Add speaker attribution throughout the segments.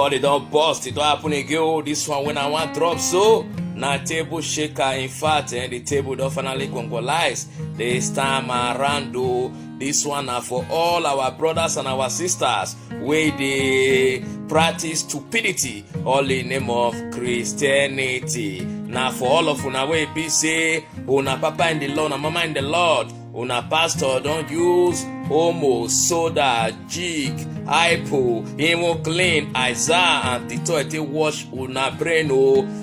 Speaker 1: God, it don't bust. It don't happen again. This one when I want drop so. Now table shaker, in fact, and the table don't finally congolize. This time around, this one are for all our brothers and our sisters where they practice stupidity all in the name of Christianity. Now for all of una way be say, una papa in the Lord, and mama in the Lord, una pastor don't use homo, soda, jig, hypo, emo clean, Isaiah, and Tito te wash una brain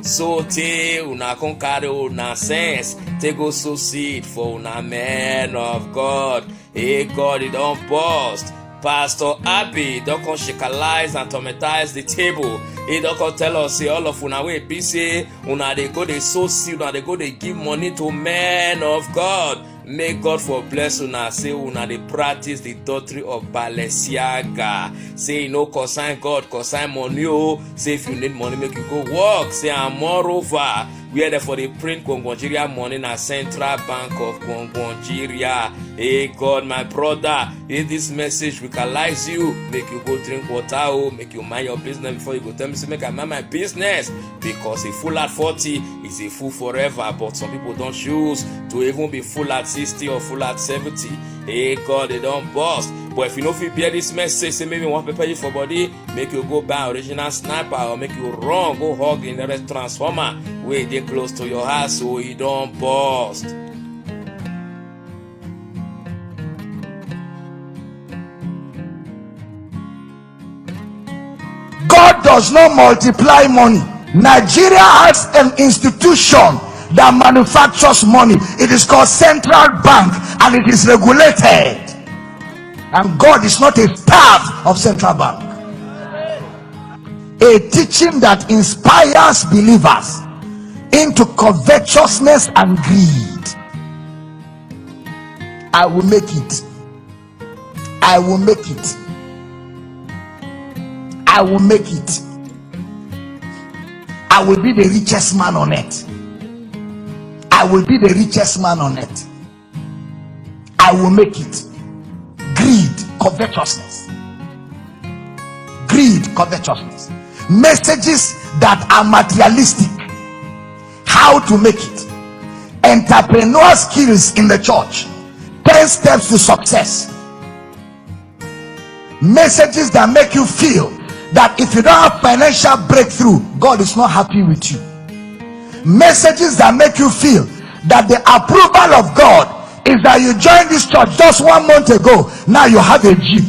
Speaker 1: so te una conquer una sense, te go succeed for una man of God. Hey God, it don't bust. Pastor Abby don't come shakalize and traumatize the table. He don't come tell us say all of una way be say una they go they sow seed, una they go they give money to men of God. May God for bless una. Say una they practice the doctrine of Balenciaga. Say no consign God, consign money. Say if you need money, make you go work. Say and moreover, we are there for the print Congo-Nigeria money na Central Bank of Congo-Nigeria. Hey God, my brother, if this message vocalize you, make you go drink water, make you mind your business before you go tell me say make I mind my business. Because a fool at 40 is a fool forever, but some people don't choose to even be full at 60 or full at 70. Hey God, they don't bust. But if you know if you bear this message, say maybe want to prepare you for body, make you go buy original sniper or make you run, go hug in the rest transformer where they close to your house so you don't bust.
Speaker 2: God does not multiply money. Nigeria has an institution that manufactures money. It is called Central Bank and it is regulated. And God is not a staff of Central Bank. A teaching that inspires believers into covetousness and greed. I will make it. I will make it. I will make it. I will be the richest man on earth. I will be the richest man on earth. I will make it. Greed, covetousness. Greed, covetousness. Messages that are materialistic. How to make it. Entrepreneur skills in the church. 10 steps to success. Messages that make you feel that if you don't have financial breakthrough, God is not happy with you. Messages that make you feel that the approval of God is that you joined this church just 1 month ago, now you have a Jeep.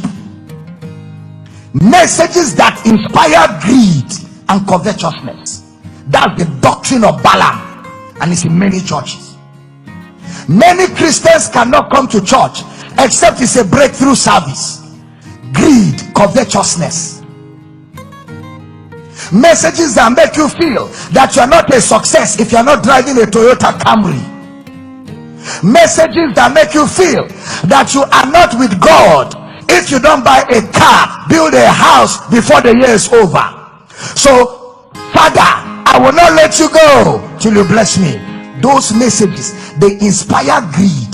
Speaker 2: Messages that inspire greed and covetousness. That's the doctrine of Balaam, and it's in many churches. Many Christians cannot come to church except it's a breakthrough service. Greed, covetousness. Messages that make you feel that you are not a success if you are not driving a Toyota Camry. Messages that make you feel that you are not with God if you don't buy a car, build a house before the year is over. So, Father, I will not let you go till you bless me. Those messages, they inspire greed.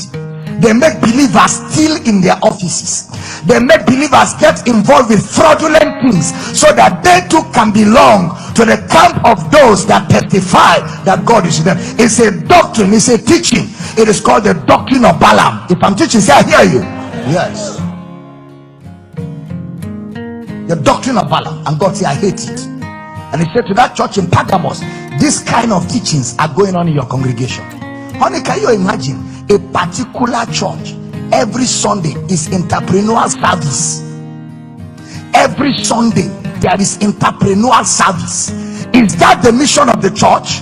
Speaker 2: They make believers steal in their offices. They make believers get involved with fraudulent things so that they too can belong to the camp of those that testify that God is with them. It's a doctrine, it's a teaching. It is called the doctrine of Balaam. If I'm teaching, say I hear you. Yes. The doctrine of Balaam. And God said, I hate it. And he said to that church in Pergamos, this kind of teachings are going on in your congregation. Honey, can you imagine a particular church every Sunday is entrepreneurial service? Every Sunday there is entrepreneurial service. Is that the mission of the church?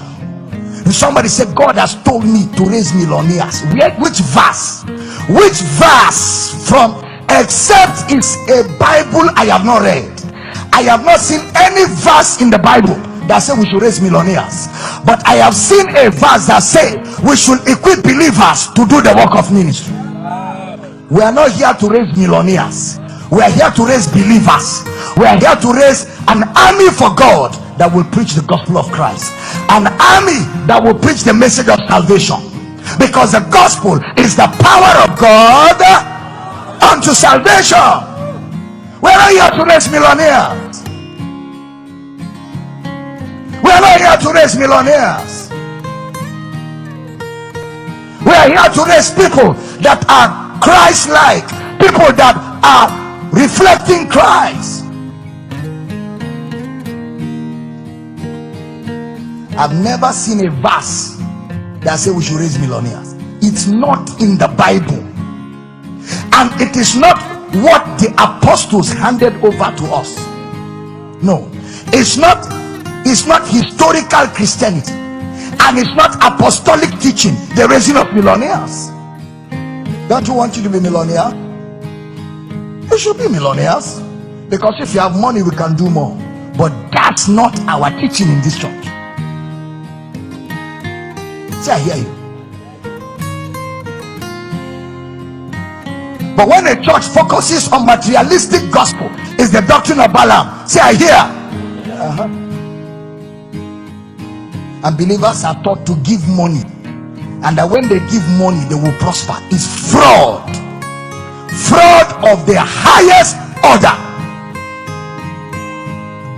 Speaker 2: And somebody said, God has told me to raise millionaires. Which verse? Which verse from? Except it's a Bible I have not read. I have not seen any verse in the Bible that say we should raise millionaires, but I have seen a verse that say we should equip believers to do the work of ministry. We are not here to raise millionaires. We are here to raise believers. We are here to raise an army for God that will preach the gospel of Christ, an army that will preach the message of salvation, because the gospel is the power of God unto salvation. We are not here to raise millionaires. are here to raise millionaires. We are here to raise people that are Christ-like, people that are reflecting Christ. I've never seen a verse that says we should raise millionaires. It's not in the Bible, and it is not what the apostles handed over to us. No, it's not historical Christianity, and it's not apostolic teaching, the raising of millionaires. Don't you want you to be millionaire? You should be millionaires, because if you have money we can do more. But that's not our teaching in this church. Say, I hear you. But when a church focuses on materialistic gospel, it's the doctrine of Balaam. Say, I hear. And believers are taught to give money, and that when they give money they will prosper. It's fraud of the highest order.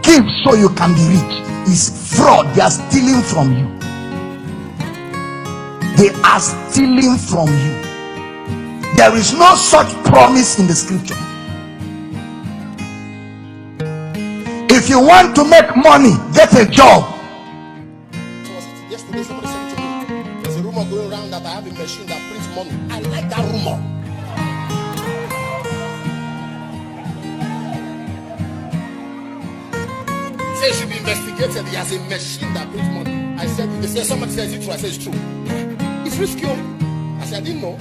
Speaker 2: Give so you can be rich is fraud. They are stealing from you. They are stealing from you. There is no such promise in the scripture. If you want to make money, get a job.
Speaker 3: Yesterday somebody said to me, there's a rumor going around that I have a machine that prints money. I like that rumor. Say it should be investigated. He has a machine that prints money. I said, they said, somebody says it's true. I said it's true. It's risky. I said, I didn't know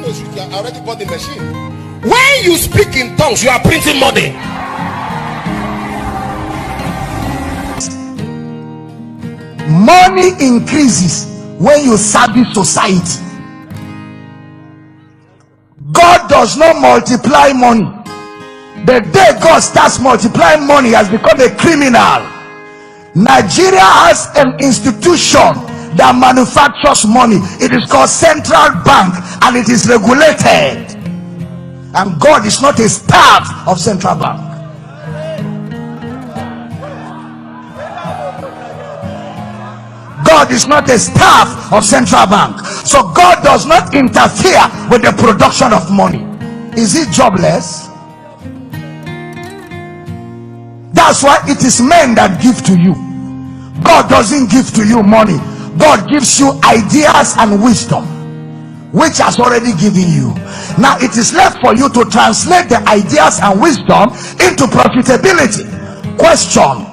Speaker 3: it's risky. I already bought the machine. When you speak in tongues, you are printing money.
Speaker 2: Money increases when you service society. God does not multiply money. The day God starts multiplying money, has become a criminal. Nigeria has an institution that manufactures money. It is called Central Bank, and it is regulated. And God is not a staff of Central Bank. God is not a staff of Central Bank. So God does not interfere with the production of money. Is he jobless? That's why it is men that give to you. God doesn't give to you money. God gives you ideas and wisdom, which has already given you. Now it is left for you to translate the ideas and wisdom into profitability. Question.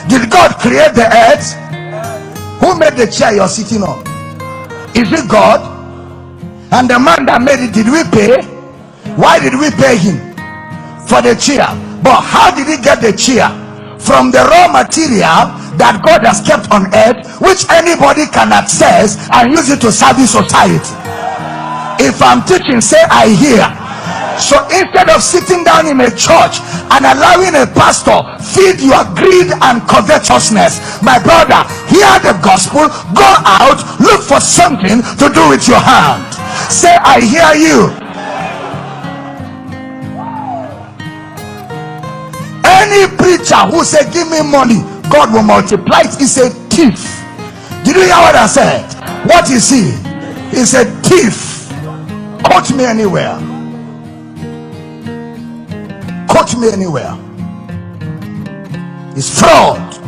Speaker 2: Did God create the earth? Who made the chair you're sitting on? Is it God? And the man that made it, did we pay? Why did we pay him? For the chair. But how did he get the chair? From the raw material that God has kept on earth, which anybody can access and use it to service society. If I'm teaching, say I hear. So instead of sitting down in a church and allowing a pastor feed your greed and covetousness, my brother, hear the gospel, go out, look for something to do with your hand. Say I hear you. Any preacher who say give me money, God will multiply it, is a thief. Did you hear what I said? What is he? He's a thief. Quote me anywhere. Quote me anywhere. It's fraud.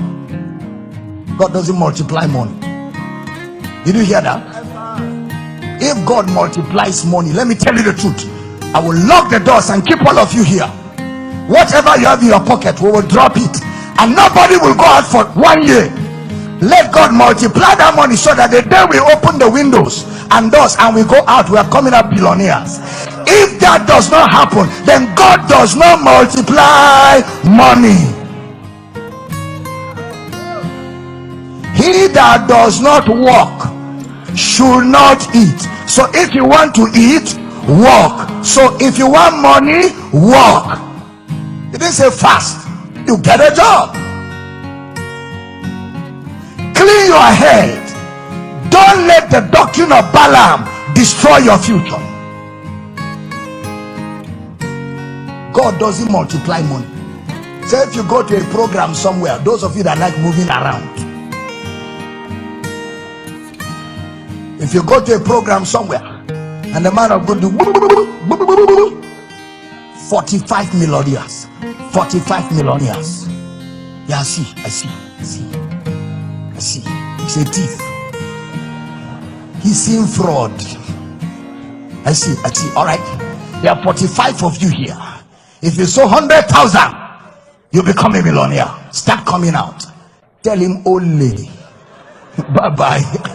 Speaker 2: God doesn't multiply money. Did you hear that? If God multiplies money, let me tell you the truth, I will lock the doors and keep all of you here. Whatever you have in your pocket, we will drop it, and nobody will go out for 1 year. Let God multiply that money so that the day we open the windows and doors and we go out, we are coming up billionaires. If that does not happen, then God does not multiply money. He that does not work should not eat. So if you want to eat, work. So if you want money, work. It didn't say fast. You get a job. Clean your head. Don't let the doctrine of Balaam destroy your future. God doesn't multiply money. So if you go to a program somewhere, those of you that like moving around, if you go to a program somewhere and the man of God do 45 million years, 45 million years. Yeah, I see. He's a thief. He's seeing fraud. I see. All right. There are 45 of you here. If you sow 100,000, you become a millionaire. Start coming out. Tell him only. Bye bye.